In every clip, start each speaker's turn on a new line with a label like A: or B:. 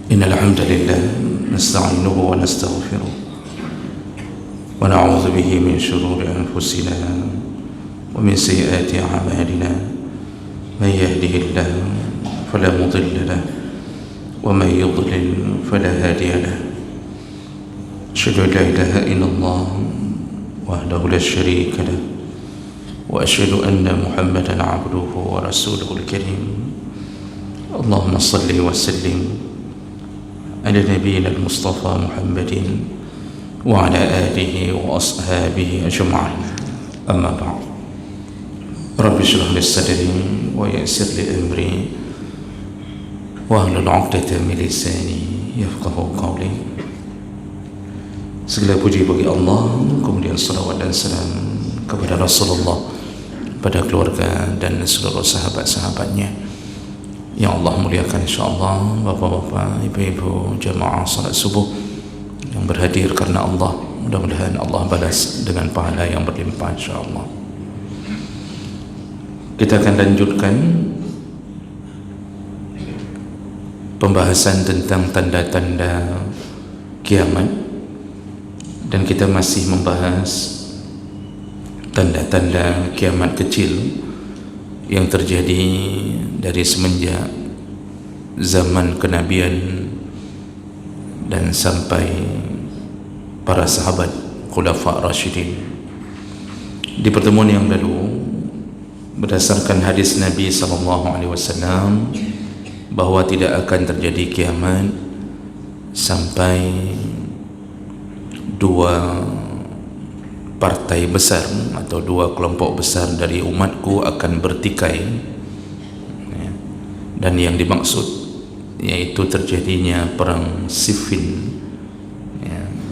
A: إن الحمد لله نستعينه ونستغفره ونعوذ به من شرور أنفسنا ومن سيئات أعمالنا. من يهده الله فلا مضل له ومن يضلل فلا هادي له. أشهد أن لا إله إلا الله وحده لا شريك له وأشهد أن محمدا عبده ورسوله الكريم. اللهم صل وسلم على نبينا المصطفى محمد وعلى آله وأصحابه أجمعين. أما بعد، رب اشرح لي صدري ويسر لي أمري واحلل عقدة من لساني يفقهوا قولي. Segala puji bagi Allah, kemudian salawat dan salam kepada Rasulullah, pada keluarga dan seluruh sahabat-sahabatnya yang Allah muliakan, insyaAllah. Bapak-bapak, ibu-ibu, jamaah salat subuh yang berhadir karena Allah, mudah-mudahan Allah balas dengan pahala yang berlimpah, insyaAllah. Kita akan lanjutkan pembahasan tentang tanda-tanda kiamat, dan kita masih membahas tanda-tanda kiamat kecil yang terjadi dari semenjak zaman kenabian dan sampai para sahabat Khulafa Rasyidin. Di pertemuan yang lalu, berdasarkan hadis Nabi SAW, bahawa tidak akan terjadi kiamat sampai dua partai besar atau dua kelompok besar dari umatku akan bertikai, dan yang dimaksud yaitu terjadinya perang Siffin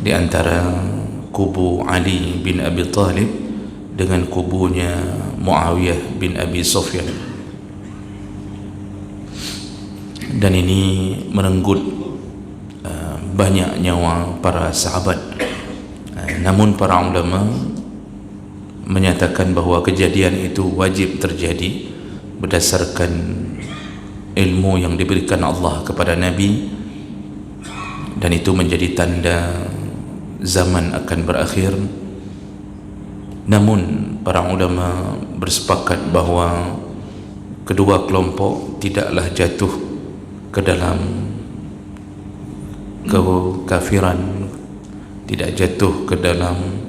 A: di antara kubu Ali bin Abi Thalib dengan kubunya Muawiyah bin Abi Sufyan, dan ini merenggut banyak nyawa para sahabat. Namun para ulama menyatakan bahawa kejadian itu wajib terjadi berdasarkan ilmu yang diberikan Allah kepada Nabi, dan itu menjadi tanda zaman akan berakhir. Namun para ulama bersepakat bahawa kedua kelompok tidaklah jatuh ke dalam kekafiran, tidak jatuh ke dalam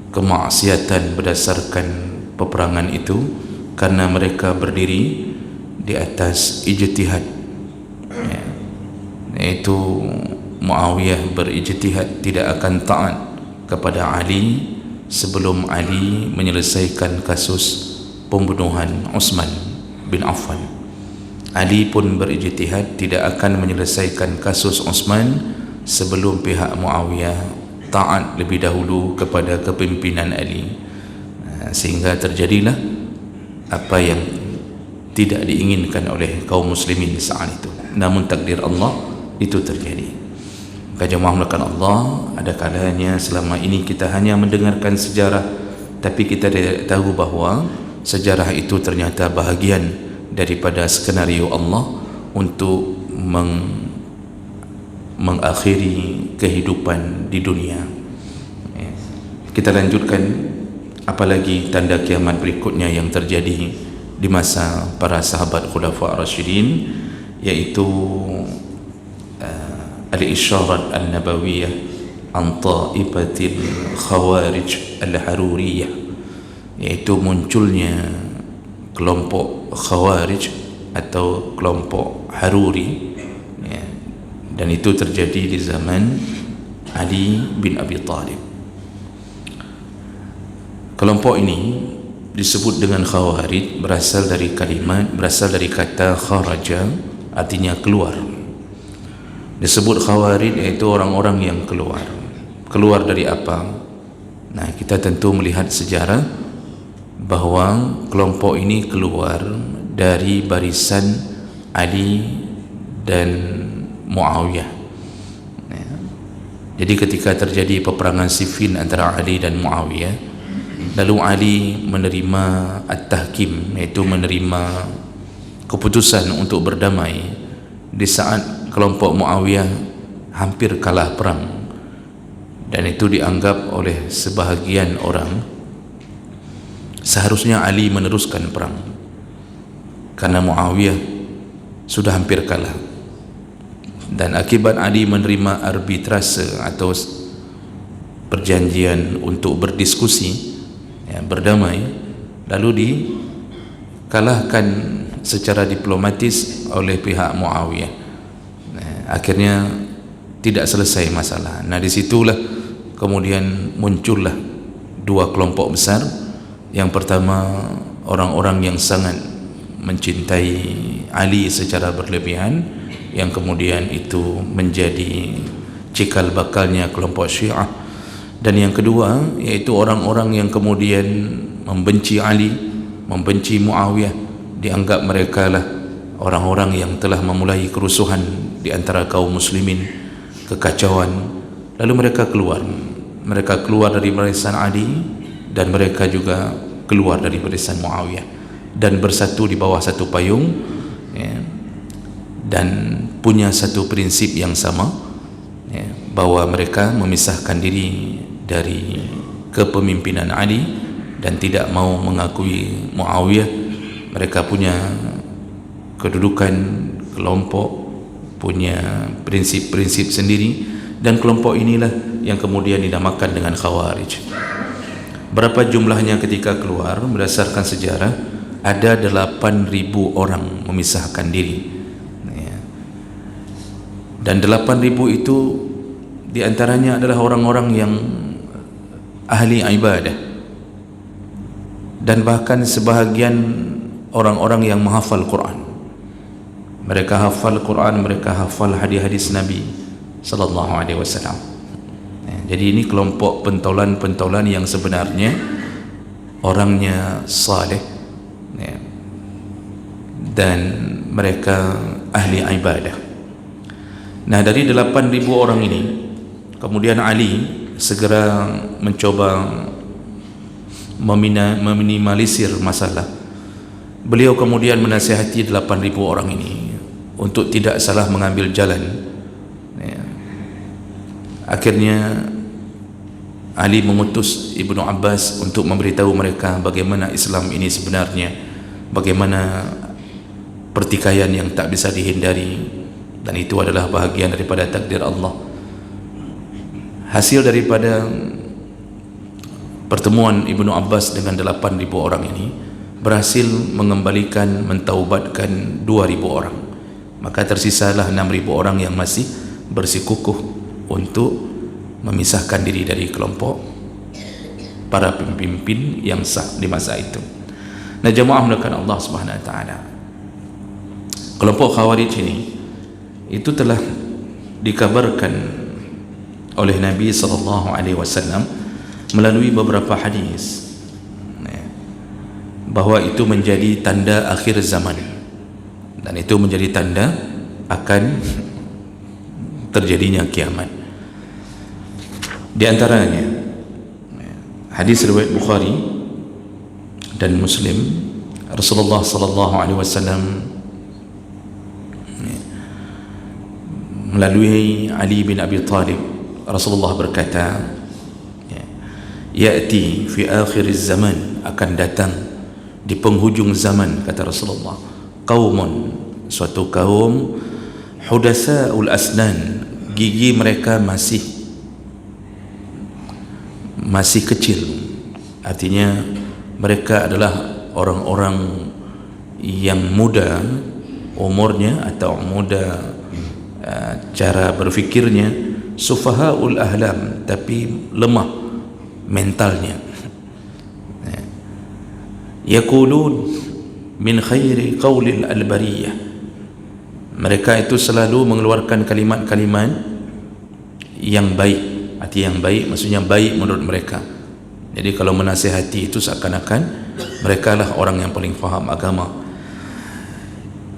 A: kemaksiatan berdasarkan peperangan itu, karena mereka berdiri di atas ijtihad, yaitu Muawiyah berijtihad tidak akan taat kepada Ali sebelum Ali menyelesaikan kasus pembunuhan Utsman bin Affan. Ali pun berijtihad tidak akan menyelesaikan kasus Utsman sebelum pihak Muawiyah taat lebih dahulu kepada kepimpinan Ali, sehingga terjadilah apa yang tidak diinginkan oleh kaum muslimin saat itu. Namun takdir Allah itu terjadi. Maka jemaah melakukan Allah, ada kalanya selama ini kita hanya mendengarkan sejarah, tapi kita tidak tahu bahawa sejarah itu ternyata bahagian daripada skenario Allah untuk mengakhiri kehidupan di dunia. Kita lanjutkan apalagi tanda kiamat berikutnya yang terjadi di masa para sahabat Khulafa Rasyidin, yaitu al-isyarat al-nabawiyah an ta'ibatil khawarij al-haruriyah, yaitu munculnya kelompok khawarij atau kelompok haruri, dan itu terjadi di zaman Ali bin Abi Thalib. Kelompok ini disebut dengan Khawarij berasal dari kata kharaja, artinya keluar. Disebut Khawarij yaitu orang-orang yang keluar. Keluar dari apa? Nah, kita tentu melihat sejarah bahawa kelompok ini keluar dari barisan Ali dan Muawiyah. Jadi ketika terjadi peperangan Siffin antara Ali dan Muawiyah, lalu Ali menerima at-tahkim, yaitu menerima keputusan untuk berdamai. Di saat kelompok Muawiyah hampir kalah perang, dan itu dianggap oleh sebahagian orang seharusnya Ali meneruskan perang karena Muawiyah sudah hampir kalah. Dan akibat Ali menerima arbitrase atau perjanjian untuk berdiskusi, berdamai, lalu dikalahkan secara diplomatis oleh pihak Muawiyah. Akhirnya tidak selesai masalah. Nah, disitulah kemudian muncullah dua kelompok besar. Yang pertama, orang-orang yang sangat mencintai Ali secara berlebihan, yang kemudian itu menjadi cikal bakalnya kelompok Syiah. Dan yang kedua, yaitu orang-orang yang kemudian membenci Ali, membenci Muawiyah, dianggap mereka lah orang-orang yang telah memulai kerusuhan di antara kaum muslimin, kekacauan. Lalu mereka keluar dari barisan Ali, dan mereka juga keluar dari barisan Muawiyah, dan bersatu di bawah satu payung, dan punya satu prinsip yang sama, bahwa mereka memisahkan diri dari kepemimpinan Ali dan tidak mau mengakui Muawiyah. Mereka punya kedudukan kelompok, punya prinsip-prinsip sendiri, dan kelompok inilah yang kemudian dinamakan dengan Khawarij. Berapa jumlahnya ketika keluar? Berdasarkan sejarah ada 8.000 orang memisahkan diri, dan 8.000 itu diantaranya adalah orang-orang yang ahli ibadah, dan bahkan sebahagian orang-orang yang menghafal Quran. Mereka hafal Quran, mereka hafal hadis-hadis Nabi sallallahu alaihi wasallam. Jadi ini kelompok pentolan-pentolan yang sebenarnya orangnya saleh, dan mereka ahli ibadah. Nah, dari 8.000 orang ini kemudian Ali segera mencoba meminimalisir masalah. Beliau kemudian menasihati 8.000 orang ini untuk tidak salah mengambil jalan. Akhirnya Ali mengutus Ibnu Abbas untuk memberitahu mereka bagaimana Islam ini sebenarnya, bagaimana pertikaian yang tak bisa dihindari, dan itu adalah bahagian daripada takdir Allah. Hasil daripada pertemuan Ibnu Abbas dengan 8.000 orang ini berhasil mengembalikan, mentaubatkan 2.000 orang. Maka tersisalah 6.000 orang yang masih bersikukuh untuk memisahkan diri dari kelompok para pemimpin yang sah di masa itu. Nah, jemaah mulakan Allah Subhanahu wa taala, kelompok Khawarij ini itu telah dikabarkan oleh Nabi sallallahu alaihi wasallam melalui beberapa hadis bahwa itu menjadi tanda akhir zaman, dan itu menjadi tanda akan terjadinya kiamat. Di antaranya hadis riwayat Bukhari dan Muslim, Rasulullah sallallahu alaihi wasallam melalui Ali bin Abi Thalib, Rasulullah berkata, ya'ti fi akhir zaman, akan datang di penghujung zaman, kata Rasulullah, qaumun, suatu kaum, hudasaul asnan, gigi mereka masih kecil. Artinya mereka adalah orang-orang yang muda umurnya atau muda cara berfikirnya, sufahaul ahlam, tapi lemah mentalnya. Yaqulun min khairi qaulil albariyah, mereka itu selalu mengeluarkan kalimat-kalimat yang baik. Arti yang baik maksudnya baik menurut mereka. Jadi kalau menasihati itu seakan-akan mereka lah orang yang paling faham agama.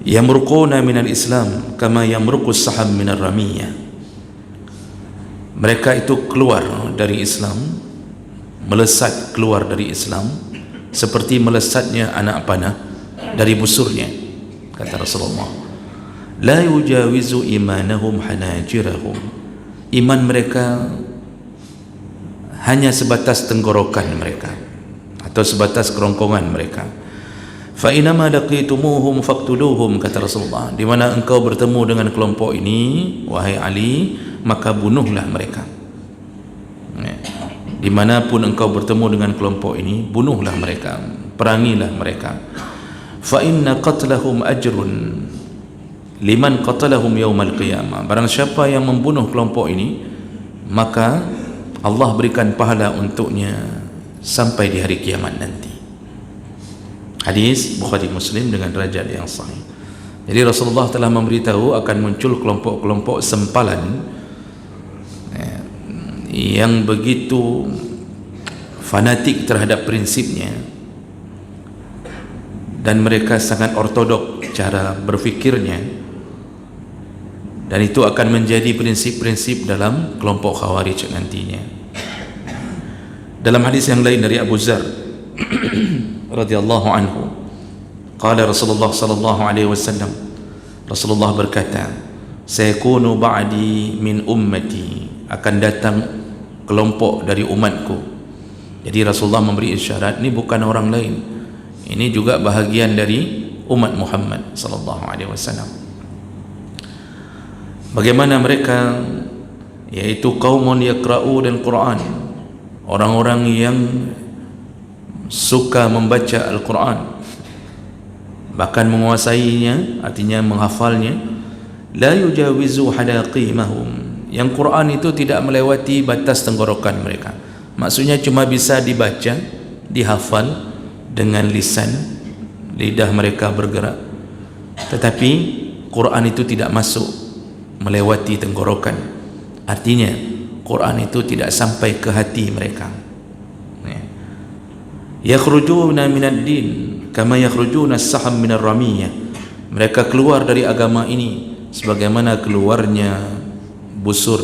A: Yamruquna minal Islam kama yamruqus saham minar ramiyah, mereka itu keluar dari Islam, melesat keluar dari Islam seperti melesatnya anak panah dari busurnya, kata Rasulullah. la yujawizu imanahum hanajirahum, iman mereka hanya sebatas tenggorokan mereka atau sebatas kerongkongan mereka. Fa inama laqitumuhum faqtuluhum, kata Rasulullah, di mana engkau bertemu dengan kelompok ini wahai Ali, maka bunuhlah mereka. Dimanapun engkau bertemu dengan kelompok ini, bunuhlah mereka, perangilah mereka. Fa inna qatlahum ajrun liman qatalahum yaumal qiyamah, barang siapa yang membunuh kelompok ini, maka Allah berikan pahala untuknya sampai di hari kiamat nanti. Hadis Bukhari Muslim dengan derajat yang sahih. Jadi Rasulullah telah memberitahu akan muncul kelompok-kelompok sempalan yang begitu fanatik terhadap prinsipnya, dan mereka sangat ortodok cara berfikirnya, dan itu akan menjadi prinsip-prinsip dalam kelompok Khawarij nantinya. Dalam hadis yang lain dari Abu Zar radhiyallahu anhu, qala Rasulullah sallallahu alaihi wasallam, Rasulullah berkata, sayakunu ba'di min ummati, akan datang kelompok dari umatku. Jadi Rasulullah memberi isyarat, ini bukan orang lain, ini juga bahagian dari umat Muhammad sallallahu alaihi wasallam. Bagaimana mereka? Yaitu qaumun yaqra'u al-Quran, orang-orang yang suka membaca Al-Quran, bahkan menguasainya, artinya menghafalnya. La yujawizu halaqimahum, yang Quran itu tidak melewati batas tenggorokan mereka, maksudnya cuma bisa dibaca, dihafal dengan lisan, lidah mereka bergerak, tetapi Quran itu tidak masuk melewati tenggorokan, artinya Quran itu tidak sampai ke hati mereka. Yakhrujuna minad din kama yakhrujuna as-saham minar ramiyah, mereka keluar dari agama ini sebagaimana keluarnya busur,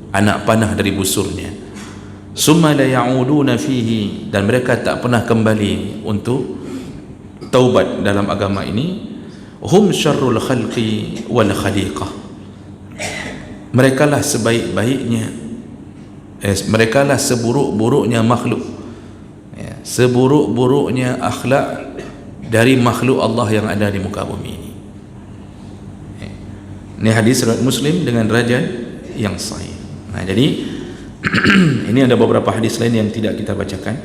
A: anak panah dari busurnya. Summa la ya'uduna fihi, dan mereka tak pernah kembali untuk taubat dalam agama ini. Hum syarrul khalqi wal khaliqah, merekalah sebaik-baiknya, merekalah seburuk-buruknya makhluk, seburuk-buruknya akhlak dari makhluk Allah yang ada di muka bumi ini. Ini hadis riwayat Muslim dengan derajat yang sahih. Nah, jadi ini ada beberapa hadis lain yang tidak kita bacakan.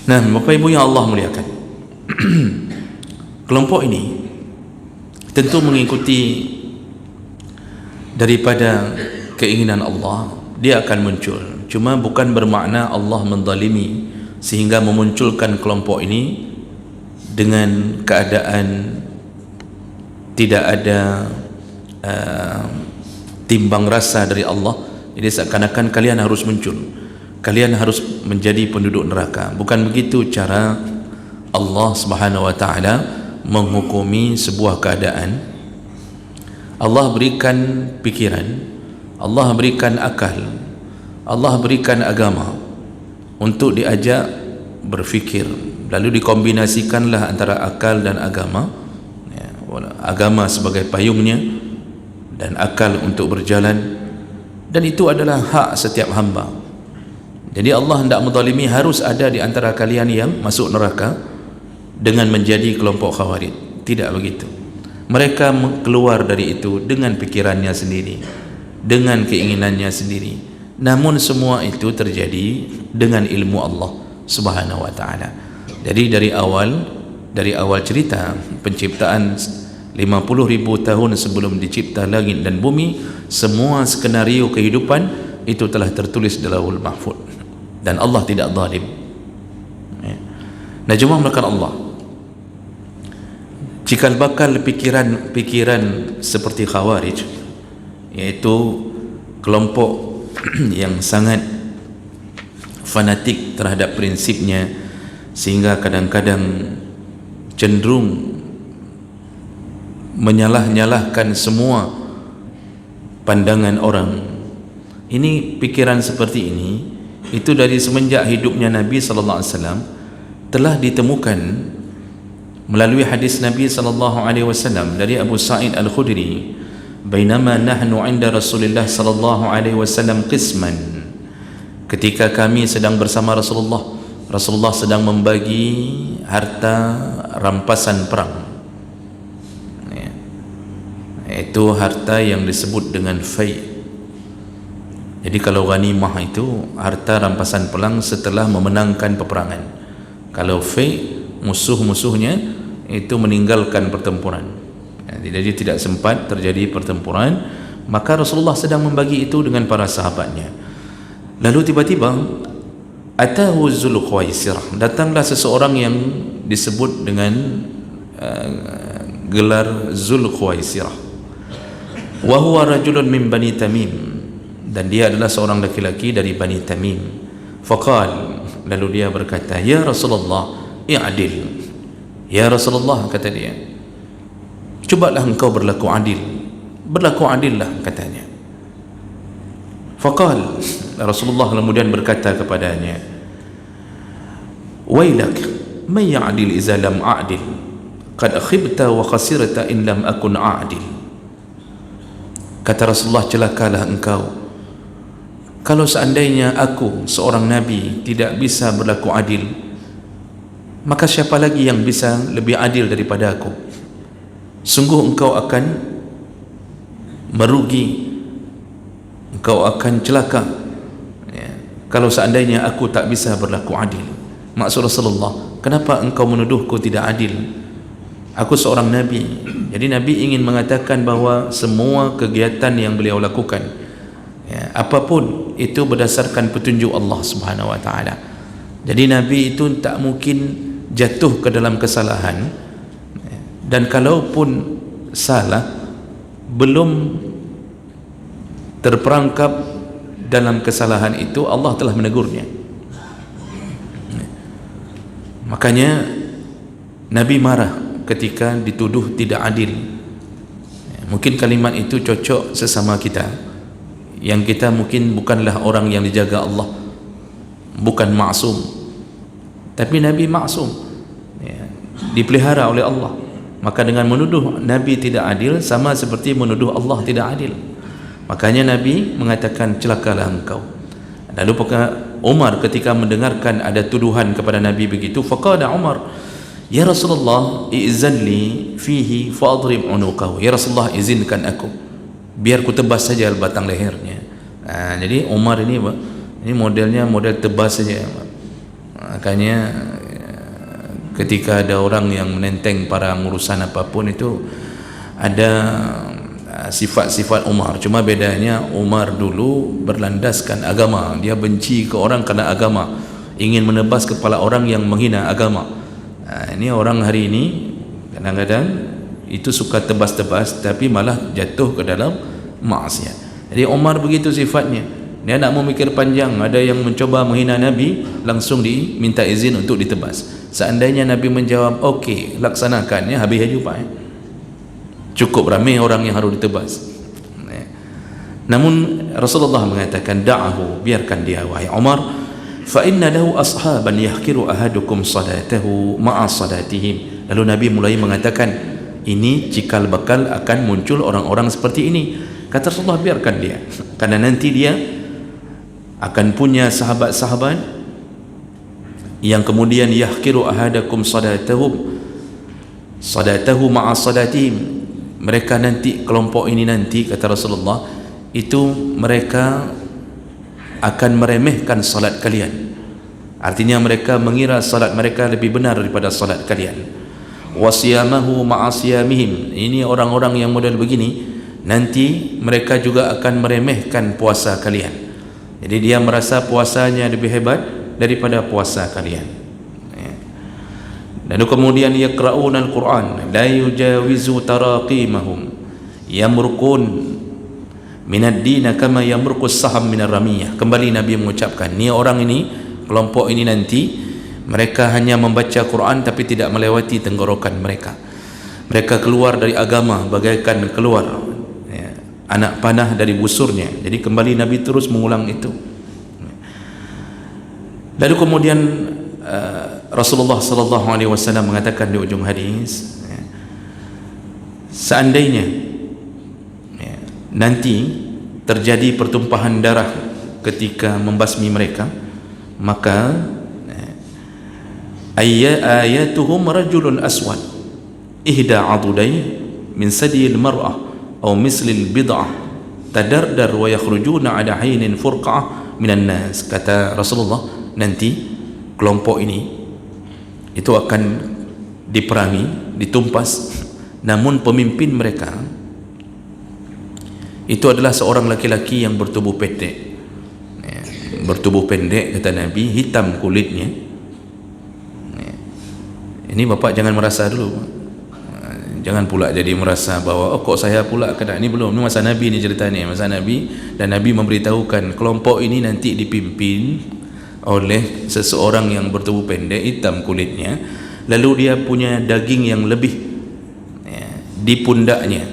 A: Nah, Bapak Ibu yang Allah muliakan, kelompok ini tentu mengikuti daripada keinginan Allah, dia akan muncul. Cuma bukan bermakna Allah menzalimi sehingga memunculkan kelompok ini dengan keadaan tidak ada timbang rasa dari Allah. Jadi seakan-akan kalian harus muncul, kalian harus menjadi penduduk neraka. Bukan begitu cara Allah Subhanahu wa taala menghukumi sebuah keadaan. Allah berikan pikiran, Allah berikan akal, Allah berikan agama untuk diajak berfikir, lalu dikombinasikanlah antara akal dan agama, agama sebagai payungnya dan akal untuk berjalan, dan itu adalah hak setiap hamba. Jadi Allah hendak menzalimi harus ada di antara kalian yang masuk neraka dengan menjadi kelompok Khawarij. Tidak begitu, mereka keluar dari itu dengan pikirannya sendiri, dengan keinginannya sendiri, namun semua itu terjadi dengan ilmu Allah Subhanahu wa taala. Jadi dari awal cerita penciptaan 50.000 tahun sebelum dicipta langit dan bumi, semua skenario kehidupan itu telah tertulis dalam Lauhul Mahfuz, dan Allah tidak zalim. Nah, cuma melakukan Allah cikal bakal pikiran seperti Khawarij, yaitu kelompok yang sangat fanatik terhadap prinsipnya sehingga kadang-kadang cenderung menyalah-nyalahkan semua pandangan orang. Ini pikiran seperti ini itu dari semenjak hidupnya Nabi sallallahu alaihi wasallam telah ditemukan melalui hadis Nabi sallallahu alaihi wasallam dari Abu Sa'id Al-Khudri, bainama nahnu 'inda Rasulillah sallallahu alaihi wasallam qisman, ketika kami sedang bersama Rasulullah sedang membagi harta rampasan perang, itu harta yang disebut dengan fai. Jadi kalau ghanimah itu harta rampasan perang setelah memenangkan peperangan. Kalau fai, musuh-musuhnya itu meninggalkan pertempuran, jadi tidak sempat terjadi pertempuran, maka Rasulullah sedang membagi itu dengan para sahabatnya. Lalu tiba-tiba atahu Zulkhuwaisirah, datanglah seseorang yang disebut dengan gelar Zulkhuwaisirah, wa huwa rajulun min Bani Tamim, dan dia adalah seorang laki-laki dari Bani Tamim. Faqal, lalu dia berkata, ya Rasulullah, i'adil. Ya Rasulullah, kata dia, cubalah engkau berlaku adil, berlaku adillah, katanya. Faqal, Rasulullah kemudian berkata kepadanya, wailak, man ya'dil iza lam a'dil, qad khibta wa khasirta in lam akun a'dil. Kata Rasulullah, celakalah engkau kalau seandainya aku seorang Nabi tidak bisa berlaku adil, maka siapa lagi yang bisa lebih adil daripada aku? Sungguh engkau akan merugi, engkau akan celaka kalau seandainya aku tak bisa berlaku adil. Maksud Rasulullah, kenapa engkau menuduhku tidak adil? Aku seorang Nabi. Jadi Nabi ingin mengatakan bahawa semua kegiatan yang beliau lakukan, apapun itu berdasarkan petunjuk Allah Subhanahu Wa Taala. Jadi Nabi itu tak mungkin jatuh ke dalam kesalahan, dan kalaupun salah belum terperangkap dalam kesalahan itu, Allah telah menegurnya. Makanya Nabi marah ketika dituduh tidak adil. Mungkin kalimat itu cocok sesama kita, yang kita mungkin bukanlah orang yang dijaga Allah, bukan maksum, tapi Nabi maksum, dipelihara oleh Allah. Maka dengan menuduh Nabi tidak adil sama seperti menuduh Allah tidak adil. Makanya Nabi mengatakan, celakalah engkau. Lalu Umar ketika mendengarkan ada tuduhan kepada Nabi begitu, faqala Umar, ya Rasulullah, i'zanli fihi fa'adrib unuqahu. Ya Rasulullah, izinkan aku biar ku tebas saja batang lehernya. Jadi Umar ini modelnya model tebas saja. Makanya ketika ada orang yang menenteng para urusan apapun itu ada sifat-sifat Umar. Cuma bedanya Umar dulu berlandaskan agama, dia benci ke orang kerana agama, ingin menebas kepala orang yang menghina agama. Ini orang hari ini kadang-kadang itu suka tebas-tebas tapi malah jatuh ke dalam maksiat. Jadi Umar begitu sifatnya, dia nak memikir panjang. Ada yang mencoba menghina Nabi, langsung diminta izin untuk ditebas. Seandainya Nabi menjawab, okey, laksanakannya, habis jumpa. Cukup ramai orang yang harus ditebas. Namun Rasulullah mengatakan, da'ahu, biarkan dia wahai Umar, fa inna lahu ashaban yahkiru ahadukum salatahu ma'a salatihim. Lalu Nabi mulai mengatakan, ini cikal bakal akan muncul orang-orang seperti ini. Kata Rasulullah, biarkan dia, karena nanti dia akan punya sahabat-sahabat yang kemudian yahkiru ahadakum salatahu ma'a salatihim. Mereka nanti, kelompok ini nanti, kata Rasulullah, itu mereka akan meremehkan salat kalian. Artinya mereka mengira salat mereka lebih benar daripada salat kalian. Wasiyamahu ma'asiyamihim. Ini orang-orang yang model begini, nanti mereka juga akan meremehkan puasa kalian. Jadi dia merasa puasanya lebih hebat daripada puasa kalian. Lalu kemudian yaqra'una al-Quran la yujawizu taraqimahum yamruqun minad din kama yamruqus saham minar ramiyah. Kembali Nabi mengucapkan, ni orang ini, kelompok ini nanti mereka hanya membaca Quran tapi tidak melewati tenggorokan mereka. Mereka keluar dari agama bagaikan keluar anak panah dari busurnya. Jadi kembali Nabi terus mengulang itu. Lalu kemudian Rasulullah sallallahu alaihi wasallam mengatakan di ujung hadis, seandainya nanti terjadi pertumpahan darah ketika membasmi mereka, maka ayatuhum rajulun aswad ihda adudai min sadil mar'ah atau mislil bid'ah tadardar wa yakhrujuna ala hainin furqa'ah minan nas. Kata Rasulullah, nanti kelompok ini itu akan diperangi, ditumpas, namun pemimpin mereka itu adalah seorang laki-laki yang bertubuh pendek, bertubuh pendek kata Nabi, hitam kulitnya. Ini bapak jangan merasa dulu, jangan pula jadi merasa bahawa kok saya pula kena. Ini belum, ini masa Nabi ni cerita ni, masa Nabi, dan Nabi memberitahukan kelompok ini nanti dipimpin oleh seseorang yang bertubuh pendek, hitam kulitnya, lalu dia punya daging yang lebih di pundaknya,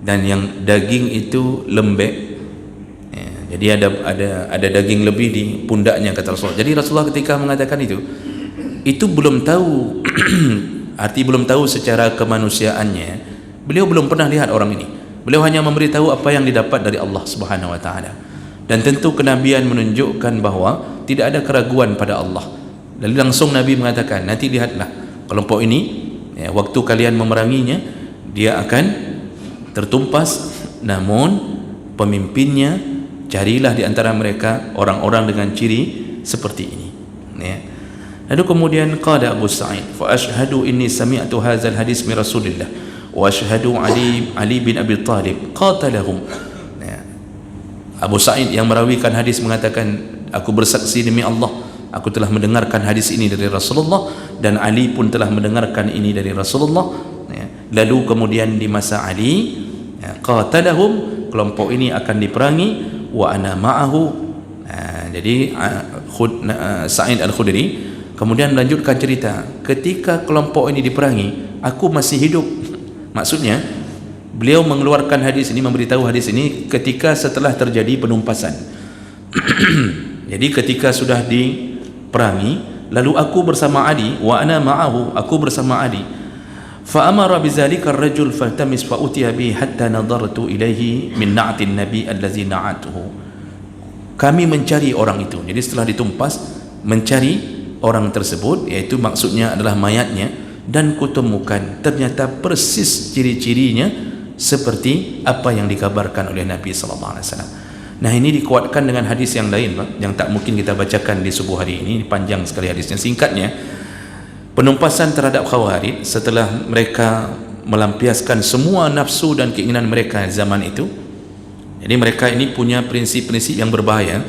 A: dan yang daging itu lembek, jadi ada daging lebih di pundaknya, kata Rasulullah. Jadi Rasulullah ketika mengatakan itu belum tahu arti belum tahu secara kemanusiaannya, beliau belum pernah lihat orang ini, beliau hanya memberitahu apa yang didapat dari Allah Subhanahu wa taala. Dan tentu kenabian menunjukkan bahawa tidak ada keraguan pada Allah. Lalu langsung Nabi mengatakan, nanti lihatlah kelompok ini, waktu kalian memeranginya, dia akan tertumpas, namun pemimpinnya carilah di antara mereka orang-orang dengan ciri seperti ini. Lalu kemudian qala Abu Sa'id, fa ashhadu inni sami'tu hadzal hadis min Rasulillah wa ashhadu Ali bin Abi Thalib qatalahum. Abu Sa'id yang merawikan hadis mengatakan, aku bersaksi demi Allah, aku telah mendengarkan hadis ini dari Rasulullah, dan Ali pun telah mendengarkan ini dari Rasulullah. Lalu kemudian di masa Ali, qatalahum, kelompok ini akan diperangi, wa ana ma'ahu. Jadi Sa'id Al-Khudri kemudian melanjutkan cerita, ketika kelompok ini diperangi, aku masih hidup. Maksudnya beliau mengeluarkan hadis ini, memberitahu hadis ini ketika setelah terjadi penumpasan. Jadi ketika sudah diperangi, lalu aku bersama Ali, wa ana ma'ahu, aku bersama Ali. Fa amara bizalika ar-rajul faltamis fa utiya bi hatta nadartu ilaihi min na'tin nabi allazi na'atuhu. Kami mencari orang itu. Jadi setelah ditumpas, mencari orang tersebut, iaitu maksudnya adalah mayatnya, dan kutemukan ternyata persis ciri-cirinya seperti apa yang dikabarkan oleh Nabi sallallahu alaihi wasallam. Nah, ini dikuatkan dengan hadis yang lain, Pak, yang tak mungkin kita bacakan di subuh hari ini, panjang sekali hadisnya. Singkatnya, penumpasan terhadap Khawarij setelah mereka melampiaskan semua nafsu dan keinginan mereka zaman itu. Jadi mereka ini punya prinsip-prinsip yang berbahaya.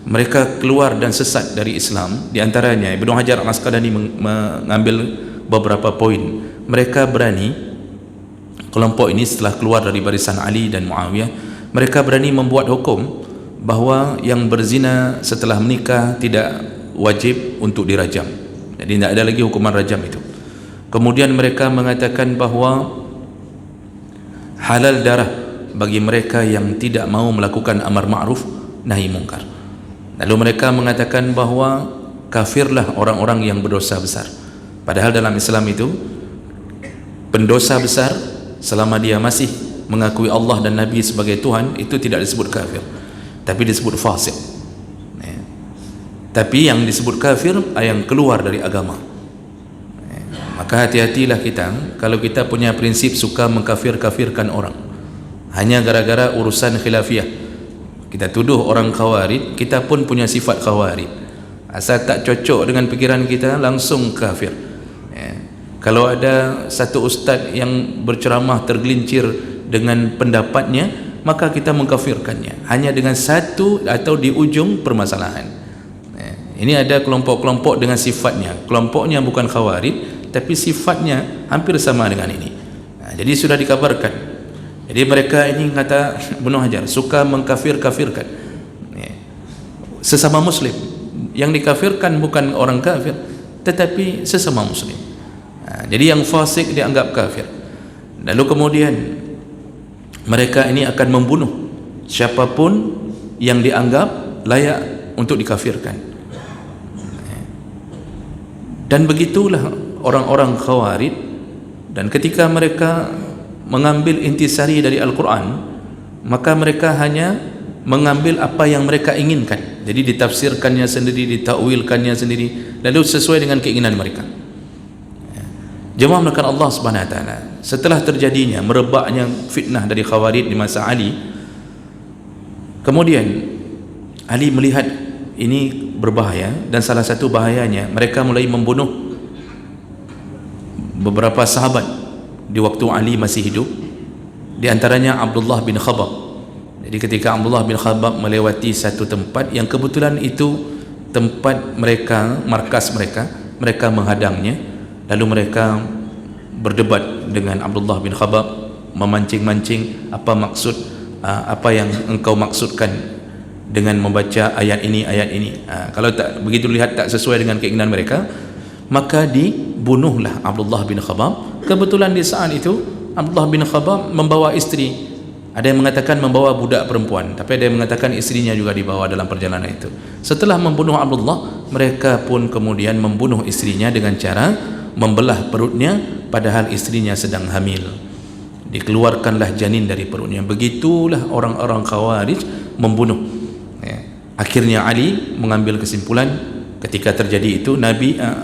A: Mereka keluar dan sesat dari Islam. Di antaranya Ibnu Hajar Al-Asqalani mengambil beberapa poin. Mereka berani, kelompok ini setelah keluar dari barisan Ali dan Muawiyah, mereka berani membuat hukum bahawa yang berzina setelah menikah tidak wajib untuk dirajam. Jadi tidak ada lagi hukuman rajam itu. Kemudian mereka mengatakan bahawa halal darah bagi mereka yang tidak mau melakukan amar ma'ruf nahi mungkar. Lalu mereka mengatakan bahawa kafirlah orang-orang yang berdosa besar. Padahal dalam Islam itu, pendosa besar selama dia masih mengakui Allah dan Nabi sebagai Tuhan, itu tidak disebut kafir, tapi disebut fasik. Tapi yang disebut kafir yang keluar dari agama. Maka hati-hatilah kita kalau kita punya prinsip suka mengkafir-kafirkan orang hanya gara-gara urusan khilafiyah. Kita tuduh orang Khawarij, kita pun punya sifat Khawarij. Asal tak cocok dengan pikiran kita, langsung kafir. Kalau ada satu ustaz yang berceramah tergelincir dengan pendapatnya, maka kita mengkafirkannya hanya dengan satu atau di ujung permasalahan. Ini ada kelompok-kelompok dengan sifatnya, kelompoknya bukan Khawarij, tapi sifatnya hampir sama dengan ini. Jadi sudah dikabarkan. Jadi mereka ini, kata Ibnu Hajar, suka mengkafir-kafirkan sesama muslim. Yang dikafirkan bukan orang kafir, tetapi sesama muslim. Jadi yang fasik dianggap kafir. Lalu kemudian mereka ini akan membunuh siapapun yang dianggap layak untuk dikafirkan. Dan begitulah orang-orang Khawarij, dan ketika mereka mengambil intisari dari Al-Quran, maka mereka hanya mengambil apa yang mereka inginkan, jadi ditafsirkannya sendiri, ditakwilkannya sendiri, lalu sesuai dengan keinginan mereka. Jemaah melakukan Allah Subhanahu wa taala, setelah terjadinya merebaknya fitnah dari Khawarij di masa Ali, kemudian Ali melihat ini berbahaya, dan salah satu bahayanya mereka mulai membunuh beberapa sahabat di waktu Ali masih hidup, di antaranya Abdullah bin Khabbab. Jadi ketika Abdullah bin Khabbab melewati satu tempat yang kebetulan itu tempat mereka, markas mereka, mereka menghadangnya, lalu mereka berdebat dengan Abdullah bin Khabbab, memancing-mancing apa maksud, apa yang engkau maksudkan dengan membaca ayat ini, ayat ini. Kalau tak begitu lihat tak sesuai dengan keinginan mereka, maka dibunuhlah Abdullah bin Khabbab. Kebetulan di saat itu Abdullah bin Khabbab membawa istri, ada yang mengatakan membawa budak perempuan, tapi ada yang mengatakan istrinya juga dibawa dalam perjalanan itu. Setelah membunuh Abdullah, mereka pun kemudian membunuh istrinya dengan cara membelah perutnya, padahal istrinya sedang hamil. Dikeluarkanlah janin dari perutnya. Begitulah orang-orang Khawarij membunuh. Akhirnya Ali mengambil kesimpulan. Ketika terjadi itu,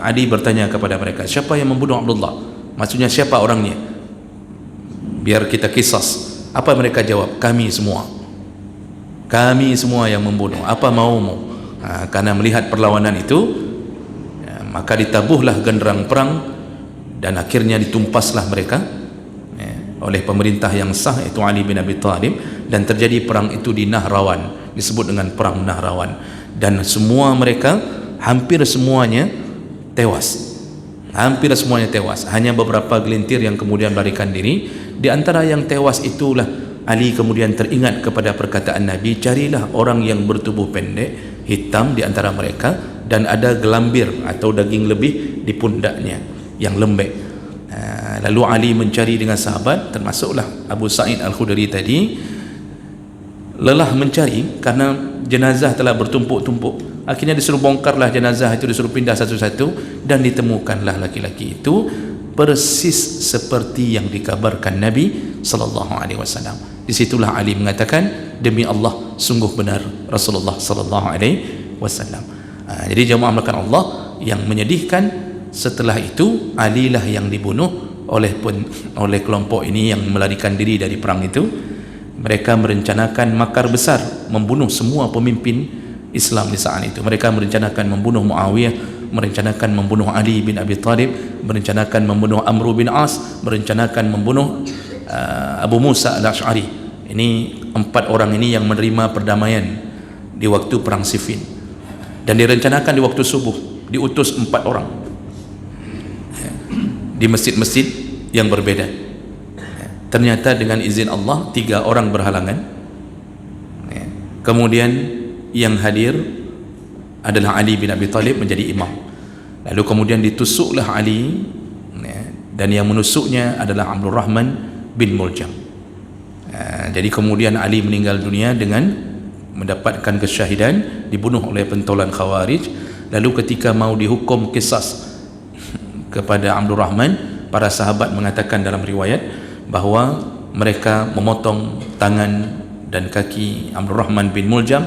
A: Ali bertanya kepada mereka, siapa yang membunuh Abdullah? Maksudnya siapa orangnya? Biar kita kisas. Apa mereka jawab? Kami semua. Kami semua yang membunuh. Apa maumu? Karena melihat perlawanan itu, maka ditabuhlah genderang perang, dan akhirnya ditumpaslah mereka oleh pemerintah yang sah, yaitu Ali bin Abi Thalib, dan terjadi perang itu di Nahrawan, disebut dengan perang Nahrawan, dan semua mereka, hampir semuanya tewas. Hampir semuanya tewas, hanya beberapa gelintir yang kemudian melarikan diri. Di antara yang tewas itulah Ali kemudian teringat kepada perkataan Nabi, carilah orang yang bertubuh pendek, hitam di antara mereka, dan ada gelambir atau daging lebih di pundaknya yang lembek. Lalu Ali mencari dengan sahabat, termasuklah Abu Sa'id Al-Khudri tadi, lelah mencari karena jenazah telah bertumpuk-tumpuk. Akhirnya disuruh bongkarlah jenazah itu, disuruh pindah satu-satu, dan ditemukanlah laki-laki itu persis seperti yang dikabarkan Nabi sallallahu alaihi wasallam. Disitulah Ali mengatakan, demi Allah sungguh benar Rasulullah sallallahu alaihi wasallam. Jadi jemaah melakukan Allah, yang menyedihkan setelah itu Ali lah yang dibunuh oleh kelompok ini yang melarikan diri dari perang itu. Mereka merencanakan makar besar, membunuh semua pemimpin Islam di saat itu. Mereka merencanakan membunuh Muawiyah, merencanakan membunuh Ali bin Abi Thalib, merencanakan membunuh Amr bin As, merencanakan membunuh Abu Musa Al-Ash'ari. Ini 4 orang ini yang menerima perdamaian di waktu perang Siffin, dan direncanakan di waktu subuh diutus 4 orang di masjid-masjid yang berbeda. Ternyata dengan izin Allah 3 orang berhalangan. Kemudian yang hadir adalah Ali bin Abi Thalib menjadi imam. Lalu kemudian ditusuklah Ali, dan yang menusuknya adalah Abdul Rahman bin Muljam. Jadi kemudian Ali meninggal dunia dengan mendapatkan kesyahidan, dibunuh oleh pentolan Khawarij. Lalu ketika mau dihukum kisas kepada Abdul Rahman, para sahabat mengatakan dalam riwayat bahawa mereka memotong tangan dan kaki Abdul Rahman bin Muljam.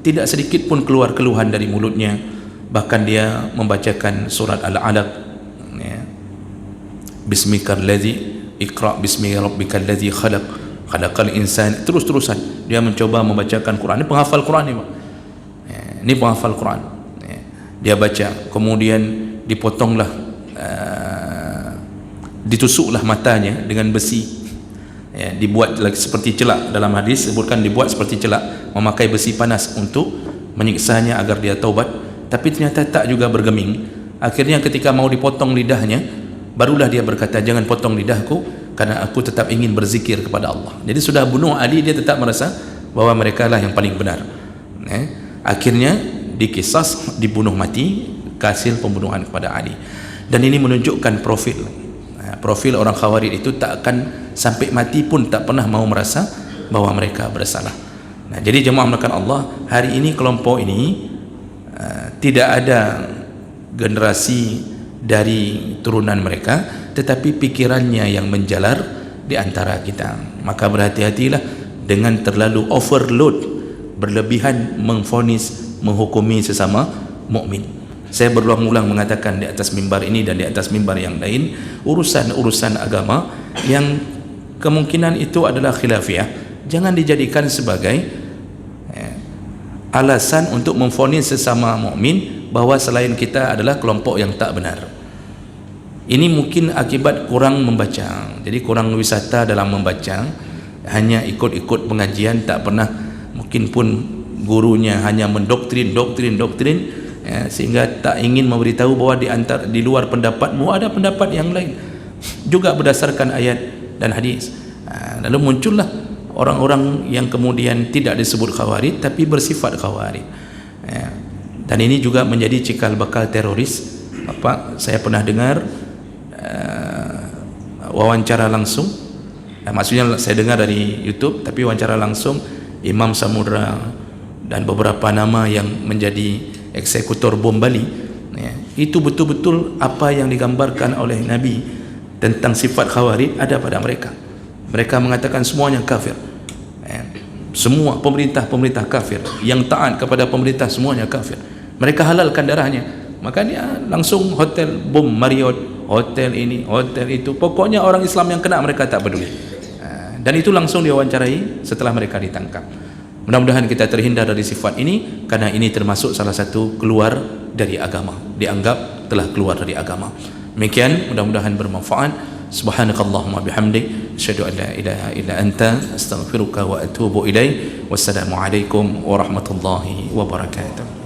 A: Tidak sedikit pun keluar keluhan dari mulutnya, bahkan dia membacakan surat Al-Alaq, Bismikal ladzi Iqra bismi rabbikal ladzi khalaq khalaqal insan, terus-terusan dia mencoba membacakan Quran. Ini penghafal Quran ni, Pak. Ini penghafal Quran. Dia baca, kemudian dipotonglah, ditusuklah matanya dengan besi. Dibuat seperti celak, dalam hadis sebutkan dibuat seperti celak, memakai besi panas untuk menyiksanya agar dia taubat. Tapi ternyata tak juga bergeming. Akhirnya ketika mau dipotong lidahnya, barulah dia berkata, jangan potong lidahku, karena aku tetap ingin berzikir kepada Allah. Jadi sudah bunuh Ali, dia tetap merasa bahwa mereka lah yang paling benar. Akhirnya dikisas, dibunuh mati, hasil pembunuhan kepada Ali. Dan ini menunjukkan profil orang Khawarij itu tak akan sampai mati pun tak pernah mau merasa bahwa mereka bersalah. Jadi jemaah melakukan Allah, hari ini kelompok ini tidak ada generasi dari turunan mereka, tetapi pikirannya yang menjalar di antara kita. Maka berhati-hatilah dengan terlalu overload, berlebihan mengfonis, menghukumi sesama mukmin. Saya berulang-ulang mengatakan di atas mimbar ini dan di atas mimbar yang lain, urusan-urusan agama yang kemungkinan itu adalah khilafiyah, jangan dijadikan sebagai alasan untuk memvonis sesama mukmin bahawa selain kita adalah kelompok yang tak benar. Ini mungkin akibat kurang membaca, jadi kurang wisata dalam membaca, hanya ikut-ikut pengajian, tak pernah, mungkin pun gurunya hanya mendoktrin, sehingga tak ingin memberitahu bahawa di luar pendapatmu ada pendapat yang lain juga berdasarkan ayat dan hadis. Lalu muncullah orang-orang yang kemudian tidak disebut khawarij tapi bersifat khawarij, dan ini juga menjadi cikal bakal teroris. Saya pernah dengar wawancara langsung, maksudnya saya dengar dari YouTube, tapi wawancara langsung Imam Samudra dan beberapa nama yang menjadi eksekutor bom Bali, itu betul-betul apa yang digambarkan oleh Nabi tentang sifat khawarij ada pada mereka. Mereka mengatakan semuanya kafir, semua pemerintah kafir, yang taat kepada pemerintah semuanya kafir, mereka halalkan darahnya. Maka dia langsung hotel bom Marriott, hotel ini, hotel itu, pokoknya orang Islam yang kena mereka tak peduli. Dan itu langsung diwawancarai setelah mereka ditangkap. Mudah-mudahan kita terhindar dari sifat ini, karena ini termasuk salah satu keluar dari agama, dianggap telah keluar dari agama. Demikian, mudah-mudahan bermanfaat. Subhanakallahumma bihamdik, asyhadu an la ilaha illa anta, astaghfiruka wa atubu ilaik. Wassalamualaikum warahmatullahi wabarakatuh.